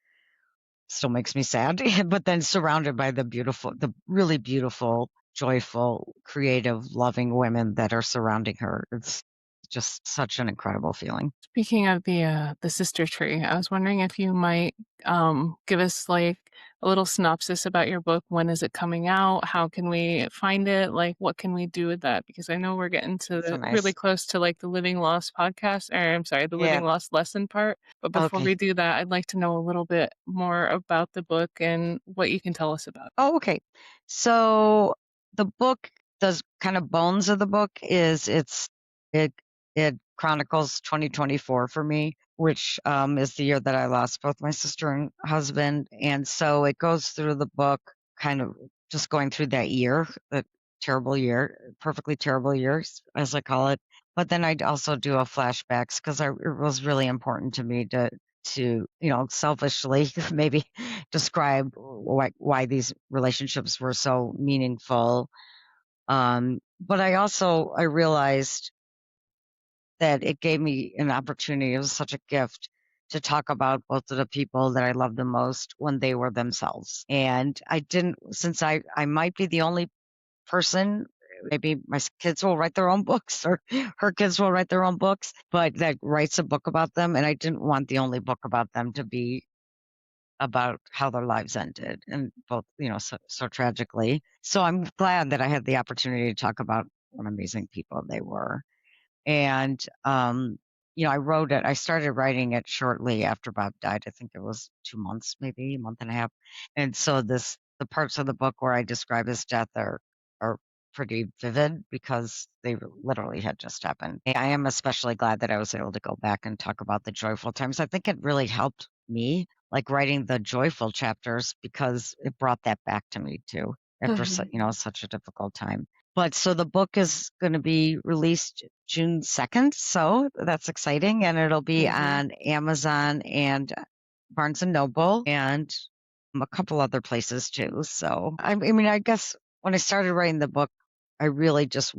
still makes me sad, but then surrounded by the really beautiful, joyful, creative, loving women that are surrounding her. It's just such an incredible feeling. Speaking of the sister tree, I was wondering if you might give us like a little synopsis about your book. When is it coming out? How can we find it? Like, what can we do with that? Because I know we're getting to So really nice. close to like the Living Lost podcast, or I'm sorry, the Yeah. Living Lost lesson part. But before Okay. we do that, I'd like to know a little bit more about the book and what you can tell us about it. Oh, okay. So the book, does kind of bones of the book is it chronicles 2024 for me. which is the year that I lost both my sister and husband. And so it goes through the book, kind of just going through that year, that terrible year, perfectly terrible years, as I call it. But then I'd also do a flashbacks because it was really important to me to selfishly maybe describe why these relationships were so meaningful. But I realized that it gave me an opportunity. It was such a gift to talk about both of the people that I loved the most when they were themselves. And I didn't, since I might be the only person, maybe my kids will write their own books or her kids will write their own books, but that writes a book about them. And I didn't want the only book about them to be about how their lives ended and both, so tragically. So I'm glad that I had the opportunity to talk about what amazing people they were. And, I started writing it shortly after Bob died. I think it was 2 months, maybe a month and a half. And so the parts of the book where I describe his death are pretty vivid because they literally had just happened. And I am especially glad that I was able to go back and talk about the joyful times. I think it really helped me, like writing the joyful chapters, because it brought that back to me too after, such a difficult time. But so the book is going to be released June 2nd. So that's exciting. And it'll be on Amazon and Barnes and Noble and a couple other places too. So, I mean, I guess when I started writing the book, I really just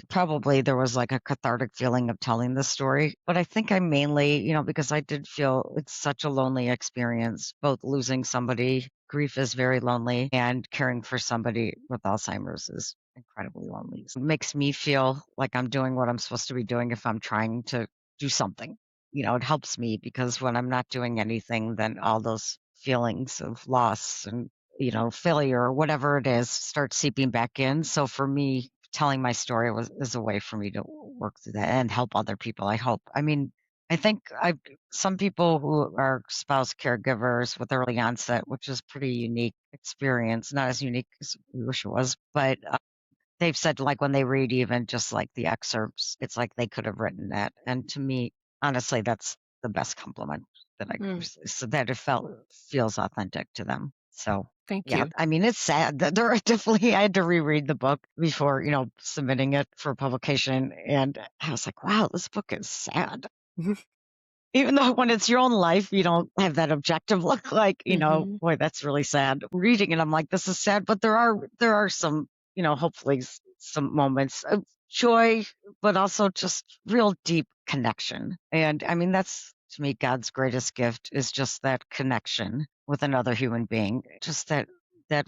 probably there was like a cathartic feeling of telling the story. But I think I mainly, because I did feel it's such a lonely experience, both losing somebody, grief is very lonely, and caring for somebody with Alzheimer's is incredibly lonely. So it makes me feel like I'm doing what I'm supposed to be doing if I'm trying to do something. It helps me because when I'm not doing anything, then all those feelings of loss and failure or whatever it is start seeping back in. So for me, telling my story is a way for me to work through that and help other people. I hope. I mean, I think some people who are spouse caregivers with early onset, which is pretty unique experience, not as unique as we wish it was, but they've said like when they read even just like the excerpts, it's like they could have written that. And to me, honestly, that's the best compliment that I could receive, so that it feels authentic to them. So Thank yeah, you. I mean, it's sad that there are definitely, I had to reread the book before, submitting it for publication. And I was like, wow, this book is sad. Even though when it's your own life, you don't have that objective look like, boy, that's really sad. Reading it, I'm like, this is sad, but there are some, hopefully some moments of joy, but also just real deep connection. And I mean, that's to me, God's greatest gift is just that connection with another human being, just that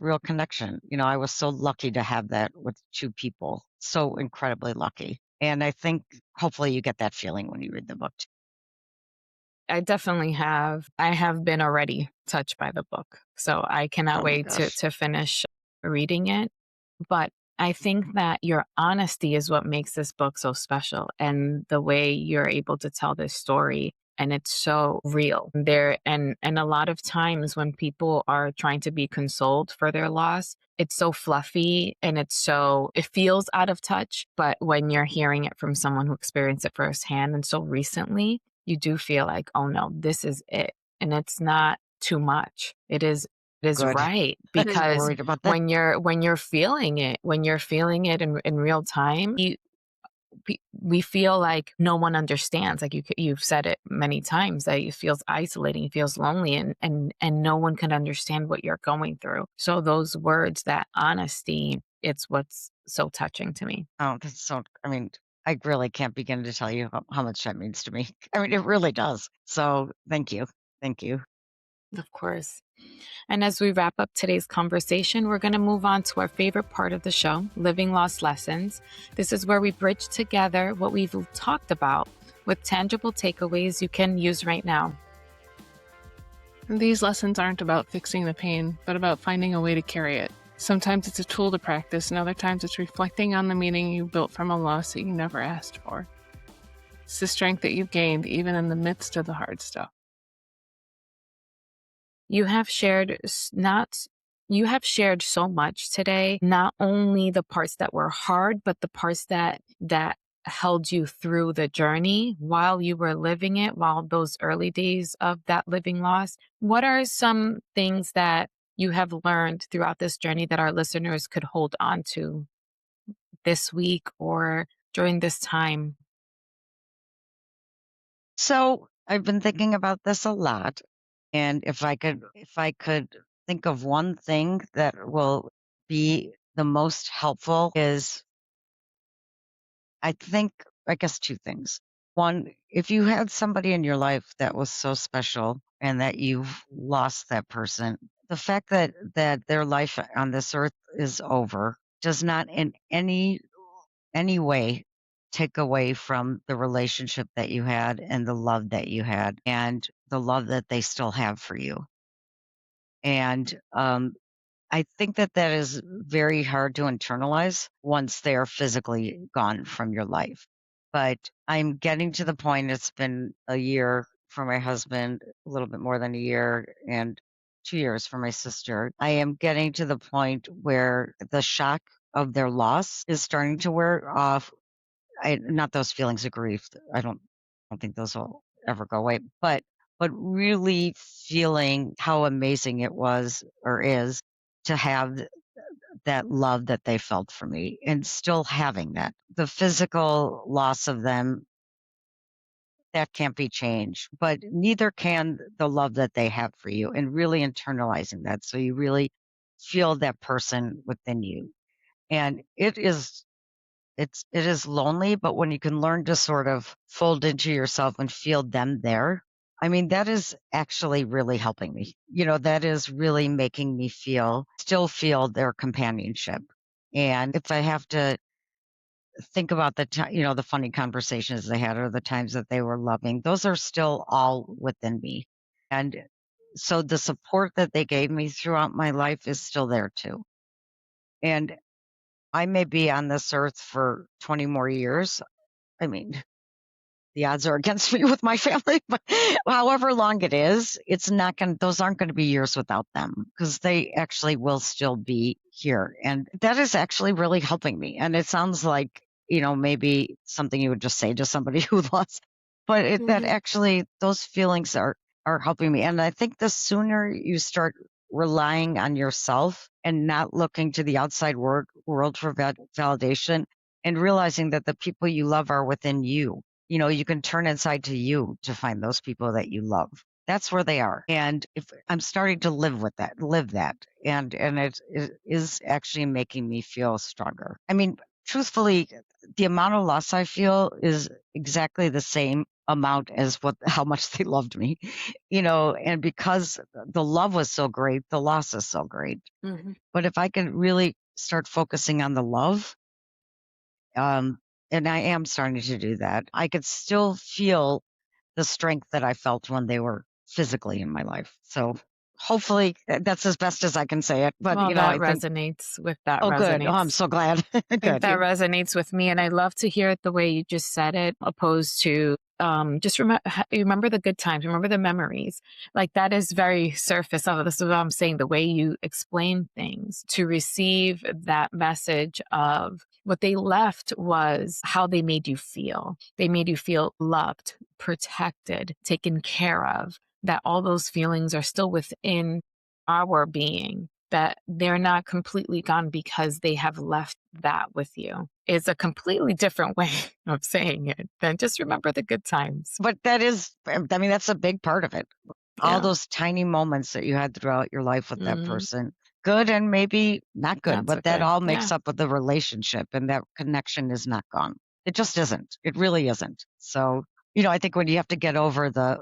real connection. I was so lucky to have that with two people, so incredibly lucky. And I think hopefully you get that feeling when you read the book. I definitely have. I have been already touched by the book. So I cannot Oh my wait gosh. to finish reading it. But I think that your honesty is what makes this book so special, and the way you're able to tell this story, and it's so real there. And a lot of times when people are trying to be consoled for their loss, it's so fluffy and it feels out of touch. But when you're hearing it from someone who experienced it firsthand and so recently, you do feel like, oh no, this is it. And it's not too much. It is Good. right, I was because worried about that. when you're feeling it in real time, we feel like no one understands. Like you've said it many times, that it feels isolating, it feels lonely, and no one can understand what you're going through. So those words, that honesty, it's what's so touching to me. Oh, that's so, I mean, I really can't begin to tell you how much that means to me. I mean, it really does. So thank you. Thank you. Of course. And as we wrap up today's conversation, we're going to move on to our favorite part of the show, Living Lost Lessons. This is where we bridge together what we've talked about with tangible takeaways you can use right now. These lessons aren't about fixing the pain, but about finding a way to carry it. Sometimes it's a tool to practice, and other times it's reflecting on the meaning you built from a loss that you never asked for. It's the strength that you've gained even in the midst of the hard stuff. You have shared so much today, not only the parts that were hard, but the parts that held you through the journey while you were living it, while those early days of that living loss? What are some things that you have learned throughout this journey that our listeners could hold on to this week or during this time? So I've been thinking about this a lot. And if I could think of one thing that will be the most helpful is I guess two things. One, if you had somebody in your life that was so special and that you've lost that person, the fact that their life on this earth is over does not in any way take away from the relationship that you had and the love that you had and the love that they still have for you. And I think that that is very hard to internalize once they are physically gone from your life. But I'm getting to the point, it's been a year for my husband, a little bit more than a year, and 2 years for my sister. I am getting to the point where the shock of their loss is starting to wear off. Not those feelings of grief. I don't think those will ever go away, but really feeling how amazing it was or is to have that love that they felt for me and still having that. The physical loss of them, that can't be changed, but neither can the love that they have for you and really internalizing that. So you really feel that person within you. And it is lonely, but when you can learn to sort of fold into yourself and feel them there, I mean, that is actually really helping me. That is really making me still feel their companionship. And if I have to think about the funny conversations they had or the times that they were loving, those are still all within me. And so the support that they gave me throughout my life is still there too. And I may be on this earth for 20 more years. I mean, the odds are against me with my family, but however long it is, those aren't going to be years without them because they actually will still be here. And that is actually really helping me. And it sounds like, maybe something you would just say to somebody who lost, but that Mhm. actually, those feelings are helping me. And I think the sooner you start relying on yourself and not looking to the outside world for validation and realizing that the people you love are within you. You can turn inside to you to find those people that you love. That's where they are. And if I'm starting to live that, and it is actually making me feel stronger. I mean, truthfully, the amount of loss I feel is exactly the same amount as how much they loved me. And because the love was so great, the loss is so great. Mhm. But if I can really start focusing on the love, um, and I am starting to do that, I could still feel the strength that I felt when they were physically in my life. So hopefully that's as best as I can say it. But, Well, that I think, resonates with that oh, good. Oh, I'm resonates. so glad. I think Good. that resonates with me, and I love to hear it the way you just said it, opposed to just remember the good times, remember the memories. Like that is very surface of this is what I'm saying. The way you explain things to receive that message of what they left was how they made you feel. They made you feel loved, protected, taken care of. That all those feelings are still within our being, that they're not completely gone because they have left that with you. It's a completely different way of saying it than just remember the good times. But that's a big part of it. All Yeah, those tiny moments that you had throughout your life with that mm, person, good and maybe not good, not so but that good. all Yeah. makes up with the relationship and that connection is not gone. It just isn't. It really isn't. So, I think when you have to get over the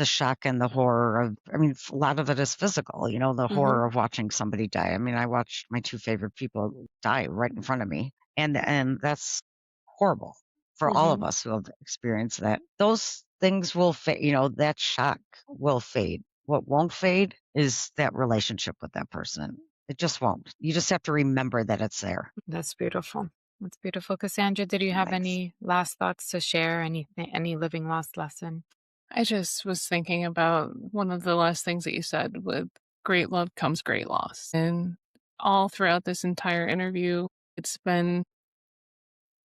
shock and the horror of, I mean, a lot of it is physical, the Hmm. horror of watching somebody die. I mean, I watched my two favorite people die right in front of me, and that's horrible for all of Hmm. us who have experienced that. Those things will fade, that shock will fade. What won't fade is that relationship with that person. It just won't. You just have to remember that it's there. That's beautiful. That's beautiful. Cassandra, did you have Thanks. any last thoughts to share? Any living lost lesson? I just was thinking about one of the last things that you said with great love comes great loss. And all throughout this entire interview, it's been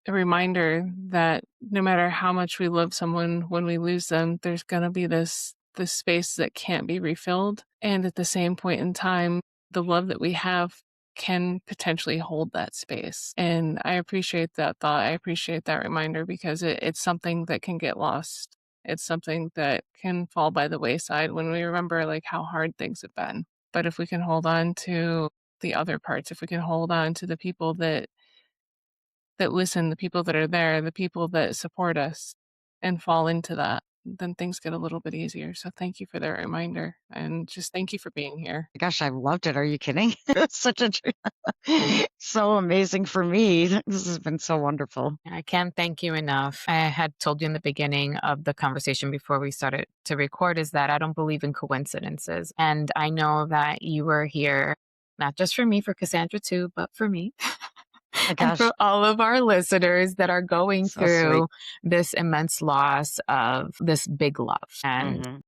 a reminder that no matter how much we love someone, when we lose them, there's going to be this space that can't be refilled. And at the same point in time, the love that we have can potentially hold that space. And I appreciate that thought. I appreciate that reminder, because it's something that can get lost. It's something that can fall by the wayside when we remember like how hard things have been. But if we can hold on to the other parts, if we can hold on to the people that listen, the people that are there, the people that support us, and fall into that, then things get a little bit easier. So thank you for that reminder, and just thank you for being here. Gosh, I loved it. Are you kidding? It's such a so amazing for me. This has been so wonderful. I can't thank you enough. I had told you in the beginning of the conversation before we started to record is that I don't believe in coincidences. And I know that you were here, not just for me, for Cassandra too, but for me. My And gosh, for all of our listeners that are going so sweet. through this immense loss of this big love. And Mhm.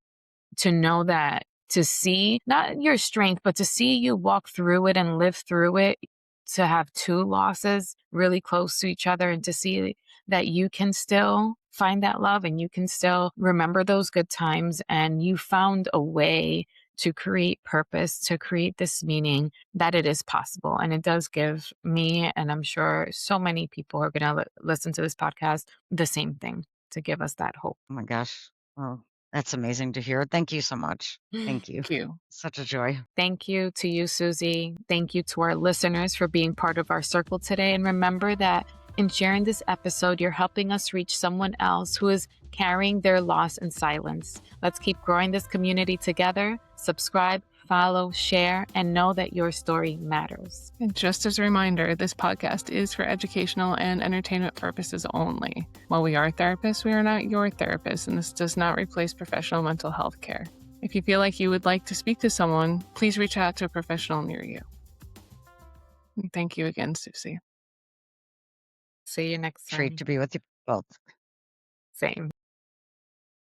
to know that, to see not your strength, but to see you walk through it and live through it, to have two losses really close to each other, and to see that you can still find that love and you can still remember those good times, and you found a way to create purpose, to create this meaning, that it is possible. And it does give me, and I'm sure so many people are going to listen to this podcast, the same thing, to give us that hope. Oh my gosh. Oh, that's amazing to hear. Thank you so much. Thank you. Thank you. Such a joy. Thank you to you, Suzy. Thank you to our listeners for being part of our circle today. And remember that in sharing this episode, you're helping us reach someone else who is carrying their loss in silence. Let's keep growing this community together. Subscribe, follow, share, and know that your story matters. And just as a reminder, this podcast is for educational and entertainment purposes only. While we are therapists, we are not your therapists, and this does not replace professional mental health care. If you feel like you would like to speak to someone, please reach out to a professional near you. And thank you again, Suzy. See you next time. Treat to be with you both. Same.